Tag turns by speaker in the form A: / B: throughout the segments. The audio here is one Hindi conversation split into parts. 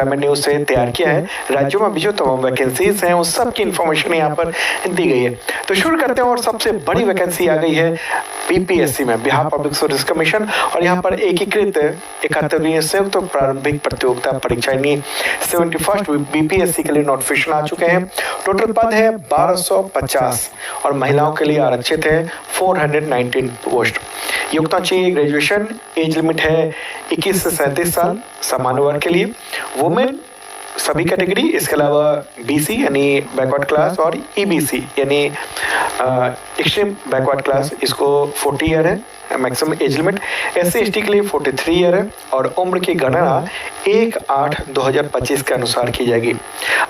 A: एम्प्लॉयमेंट न्यूज से तैयार किया है। राज्यों में भी जो तमाम वैकेंसीज हैं उस सब की इन्फॉर्मेशन यहाँ पर दी गई है। तो शुरू करते हैं और सबसे बड़ी वैकेंसी आ गई है बीपीएससी में, बिहार पब्लिक सर्विस कमीशन, और यहाँ पर एकीकृत 71वीं संयुक्त प्रारंभिक प्रतियोगिता परीक्षा यानी 71st बीपीएससी के लिए नोटिफिकेशन आ चुके हैं। टोटल पद है 1250 और महिलाओं के लिए आरक्षित है 419 पोस्ट। योग्यता चाहिए ग्रेजुएशन, एज लिमिट है 21 से 37 साल सामान्य वर्ग के लिए, वुमेन सभी कैटेगरी, इसके अलावा बीसी यानी बैकवर्ड क्लास और ईबीसी यानी एक्सट्रीम बैकवर्ड क्लास, इसको 40 ईयर है maximum age limit. SC ST के लिए 43 ईयर है और उम्र की गणना 1/8/2025 के अनुसार की जाएगी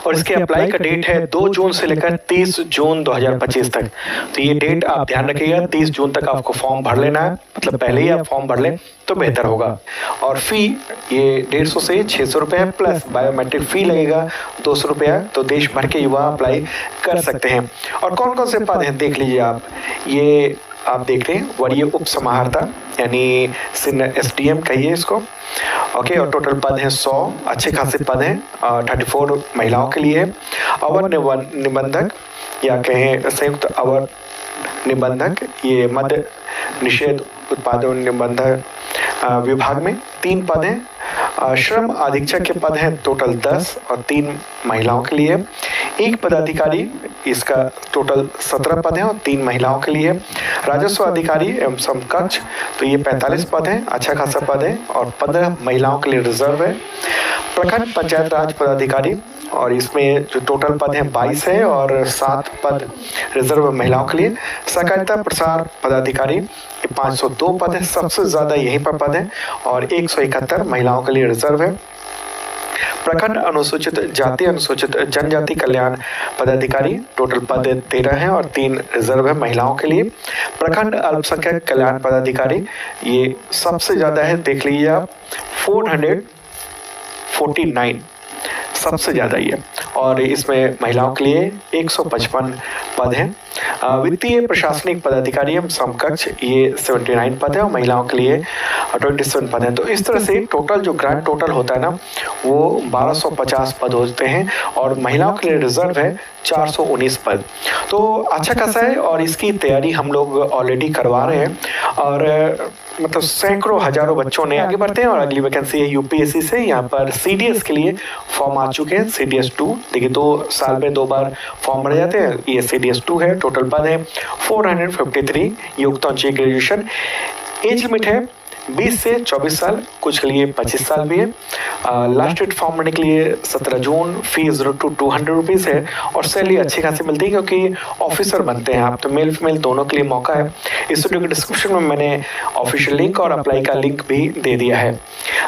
A: और इसके अप्लाई का डेट है 2 जून से लेकर 30 जून 2025 तक। तो ये डेट आप ध्यान रखिएगा, 30 जून तक आपको फॉर्म भर लेना है, मतलब पहले ही आप फॉर्म भर लें तो बेहतर होगा। और फी ये 150 से 600 रुपये प्लस बायोमेट्रिक फी लगेगा 200 रुपया। तो देश भर के युवा अप्लाई कर सकते हैं। और कौन कौन से पद हैं देख लीजिए आप, ये आप देख रहे हैं वरीय उप समाहर्ता यानी सीनियर एसडीएम कहिए इसको, ओके। और टोटल पद हैं 100, अच्छे खासे पद हैं। 34 महिलाओं के लिए है। अवर निबंधक या कहें संयुक्त अवर निबंधक, ये मध्य निषेध उत्पादन निबंधक विभाग में 3 पद हैं। श्रम अधीक्षक के पद हैं टोटल 10 और 3 महिलाओं के लिए। एक पदाधिकारी, इसका टोटल 17 पद हैं और 3 महिलाओं के लिए। राजस्व अधिकारी एवं समकक्ष, तो ये 45 पद हैं, अच्छा खासा पद है और 15 महिलाओं के लिए रिजर्व है। प्रखंड पंचायत राज पदाधिकारी, और इसमें जो टोटल पद हैं 22 है और 7 पद रिजर्व महिलाओं के लिए। सहकारिता प्रसार पदाधिकारी 502 पद है, सबसे ज्यादा यहीं पर पद है और 171 महिलाओं के लिए रिजर्व है। प्रखंड अनुसूचित जाति अनुसूचित जनजाति कल्याण पदाधिकारी, टोटल पद 13 है और 3 रिजर्व है महिलाओं के लिए। प्रखंड अल्पसंख्यक कल्याण पदाधिकारी, ये सबसे ज्यादा है, देख लीजिए आप 449 सबसे ज़्यादा ही है और इसमें महिलाओं के लिए 155 पद हैं। वित्तीय प्रशासनिक पदाधिकारी एवं समकक्ष, ये 79 पद है और महिलाओं के लिए 27 पद हैं। तो इस तरह से टोटल जो ग्रांड टोटल होता है ना वो 1250 पद होते हैं और महिलाओं के लिए रिजर्व है 419 पद। तो अच्छा खासा है और इसकी तैयारी हम लोग ऑलरेडी करवा रहे हैं और मतलब सैकड़ों हजारों बच्चों ने आगे बढ़ते हैं। और अगली वैकेंसी है यूपीएससी से, यहाँ पर सीडीएस के लिए फॉर्म आ चुके हैं। सीडीएस 2 देखिए 2 साल में 2 बार फॉर्म भर जाते हैं, ये सीडीएस 2 है। टोटल पद है 453, योग्यता चाहिए ग्रेजुएशन, एज लिमिट है 20 से 24 साल, कुछ के लिए 25 साल भी है। लास्ट डेट फॉर्म भरने के लिए 17 जून, फी 0 to 200 रुपीज़ है और सैलरी अच्छी खासी मिलती है क्योंकि ऑफिसर बनते हैं आप, तो मेल फीमेल दोनों के लिए मौका है। इस वीडियो के डिस्क्रिप्शन में मैंने ऑफिशियल लिंक और अप्लाई का लिंक भी दे दिया है।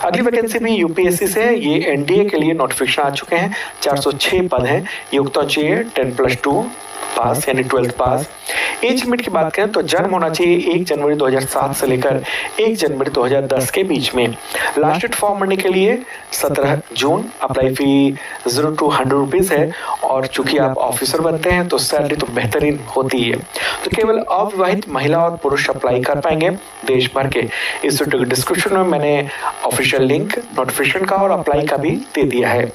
A: अगली वैकेंसी भी यूपीएससी से है, ये एनडीए के लिए नोटिफिकेशन आ चुके हैं। 406 पद हैं, योग्यता चाहिए 10+2 पास यानी 12th पास। एज लिमिट की बात करें तो जन्म होना चाहिए 1 जनवरी 2007 से लेकर 1 जनवरी 2010 के बीच में। लास्ट डेट फॉर्म भरने के लिए 17 जून, अप्लाई फी 0 to 100 रुपीज़ है और चूंकि आप ऑफिसर बनते हैं तो सैलरी तो बेहतरीन होती है। तो केवल अविवाहित महिला और पुरुष अप्लाई कर पाएंगे देश भर के। इस वीडियो के डिस्क्रिप्शन में मैंने ऑफिशियल लिंक नोटिफिकेशन का और अप्लाई का भी दे दिया है।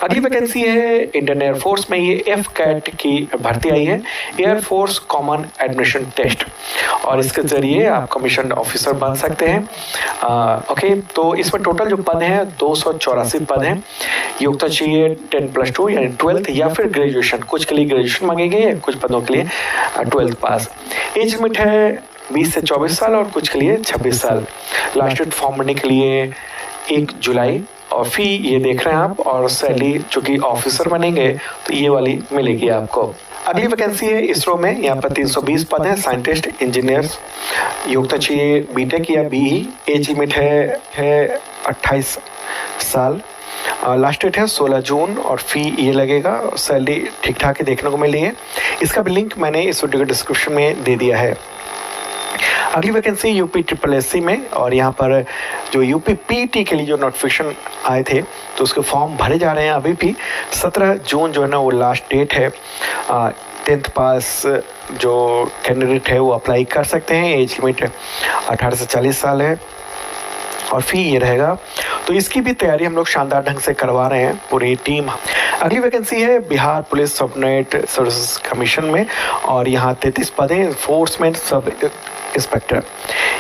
A: अगली वैकेंसी है इंडियन एयरफोर्स में, ये एफ कैट की भर्ती आई है, एयरफोर्स कॉमन एडमिशन टेस्ट, और इसके जरिए आप कमीशन ऑफिसर बन सकते हैं। ओके, तो इसमें टोटल जो पद हैं 284 पद हैं। योग्यता चाहिए 10+2 यानी 12th या फिर ग्रेजुएशन, कुछ के लिए ग्रेजुएशन मांगेंगे, कुछ पदों के लिए 12th पास। एज लिमिट है 20 से 24 साल और कुछ के लिए 26 साल। लास्ट डेट फॉर्म भरने के लिए 1 जुलाई और फी ये देख रहे हैं आप, और सैलरी चूंकि ऑफिसर बनेंगे तो ये वाली मिलेगी आपको। अगली वैकेंसी है इसरो में, यहाँ पर 320 पद हैं, साइंटिस्ट इंजीनियर्स। योग्यता चाहिए बीटेक या बीई। एज लिमिट है 28 साल। लास्ट डेट है 16 जून और फी ये लगेगा, सैलरी ठीक ठाक ही देखने को मिली है। इसका भी लिंक मैंने इस वीडियो के डिस्क्रिप्शन में दे दिया है। अगली वैकेंसी यूपी SSSC में, और यहाँ पर जो यूपी पीटी के लिए जो नोटिफिकेशन आए थे तो उसके फॉर्म भरे जा रहे हैं अभी भी। 17 जून जो है ना वो लास्ट डेट है। 10th पास जो कैंडिडेट है वो अप्लाई कर सकते हैं। एज लिमिट 18 से 40 साल है और फी ये रहेगा। तो इसकी भी तैयारी हम लोग शानदार ढंग से करवा रहे हैं पूरी टीम। अगली वैकेंसी है Bihar police subordinate services commission में, और यहाँ 33 पद हैं एनफोर्समेंट सब इंस्पेक्टर।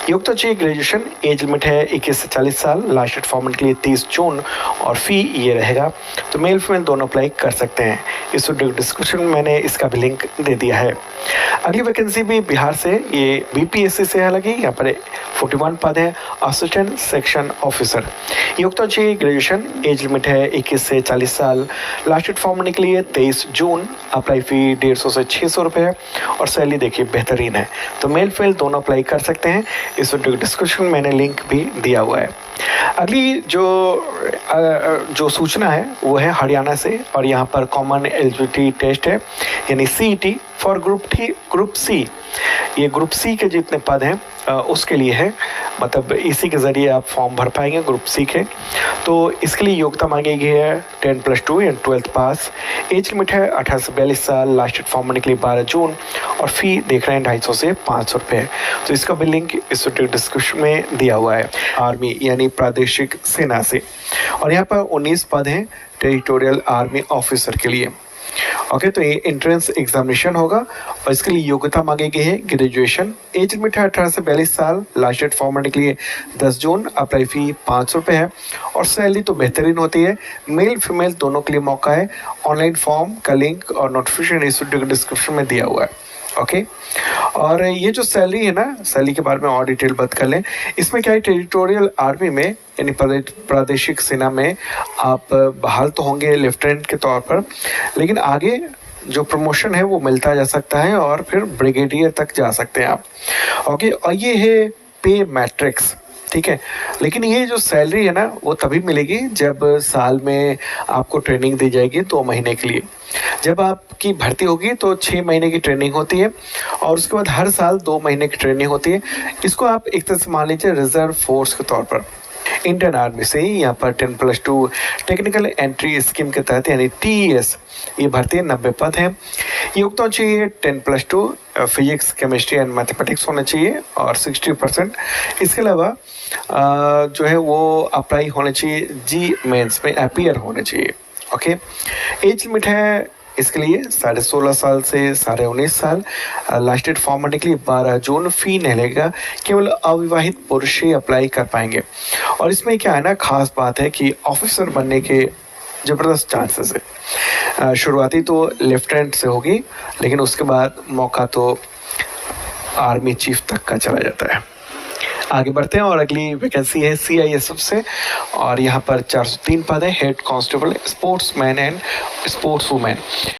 A: योग्यता चाहिए ग्रेजुएशन, एज लिमिट है 21 से 40 साल, लास्ट डेट फॉर्मेट के लिए 30 जून, और फी ये रहेगा। तो मेल फीमेल दोनों अप्लाई कर सकते हैं। इस डिस्क्रिप्शन में मैंने इसका भी लिंक दे दिया है। अगली वैकेंसी भी बिहार से, ये बीपीएससी से है लगी। यहाँ पर 41 पद है असिस्टेंट सेक्शन ऑफिसर। योग्यता चाहिए ग्रेजुएशन, एज लिमिट है 21 से 40 साल, लास्ट डेट फॉर्म के लिए 23 जून, अप्लाई फी 150 से 600 रुपये, और सैलरी देखिए बेहतरीन है। तो मेल फीमेल दोनों अप्लाई कर सकते हैं। इस डिस्क्रिप्शन में मैंने लिंक भी दिया हुआ है। अगली जो सूचना है वो है हरियाणा से, और यहाँ पर कॉमन एलिजिबिलिटी टेस्ट है यानी सीईटी फॉर ग्रुप सी। ये ग्रुप सी के जितने पद हैं उसके लिए है, मतलब इसी के ज़रिए आप फॉर्म भर पाएंगे ग्रुप सी के। तो इसके लिए योग्यता मांगी गई है 10+2 या 12th पास। एज लिमिट है 18 से 42 साल, लास्ट डेट फॉर्म भरने के लिए 12 जून, और फी देख रहे हैं 250 से 500 रुपये। तो इसका भी लिंक इस डिस्क्रिप्शन में दिया हुआ है। आर्मी यानी प्रादेशिक सेना से, और यहाँ पर 19 पद हैं टेरिटोरियल आर्मी ऑफिसर के लिए। ओके, तो ये एंट्रेंस एग्जामिनेशन होगा, और इसके लिए योग्यता मांगी गई है ग्रेजुएशन, एज लिमिट है 18 से 42 साल, लास्ट डेट फॉर्म भरने के लिए 10 जून, अप्लाई फी 500 रुपये है, और सैलरी तो बेहतरीन होती है। मेल फीमेल दोनों के लिए मौका है। ऑनलाइन फॉर्म का लिंक और नोटिफिकेशन इस डिस्क्रिप्शन में दिया हुआ है। ओके, और ये जो सैलरी है ना, सैलरी के बारे में और डिटेल बात कर लें। इसमें क्या है, टेरिटोरियल आर्मी में यानी प्रादेशिक सेना में आप बहाल तो होंगे लेफ्टिनेंट के तौर पर, लेकिन आगे जो प्रमोशन है वो मिलता जा सकता है, और फिर ब्रिगेडियर तक जा सकते हैं आप। ओके, और ये है पे मैट्रिक्स, ठीक है। लेकिन ये जो सैलरी है ना वो तभी मिलेगी जब साल में आपको ट्रेनिंग दी जाएगी 2 महीने के लिए। जब आपकी भर्ती होगी तो 6 महीने की ट्रेनिंग होती है, और उसके बाद हर साल 2 महीने की ट्रेनिंग होती है। इसको आप एक तरह से मान लीजिए रिजर्व फोर्स के तौर पर। इंडियन आर्मी से ही यहाँ पर 10+2 टेक्निकल एंट्री स्कीम के तहत यानी TES ये भर्ती 90 पद हैं। योग्यता चाहिए 10+2 फिजिक्स केमिस्ट्री एंड मैथमेटिक्स होना चाहिए, और 60%। इसके अलावा जो है वो अप्लाई होना चाहिए जी मेंस में अपीयर होने चाहिए। ओके, एज लिमिट है इसके लिए 16.5 साल से 19.5 साल, लास्ट डेट फॉर्म भरने के लिए 12 जून, फी नहीं लगेगा। केवल अविवाहित पुरुष ही अप्लाई कर पाएंगे। और इसमें क्या है ना, खास बात है कि ऑफिसर बनने के ज़बरदस्त चांसेस है। शुरुआती तो लेफ्टिनेंट से होगी, लेकिन उसके बाद मौका तो आर्मी चीफ तक का चला जाता है। आगे बढ़ते हैं, और अगली वैकेंसी है CISF से, और यहाँ पर 403 पद है head constable sportsman and sports women.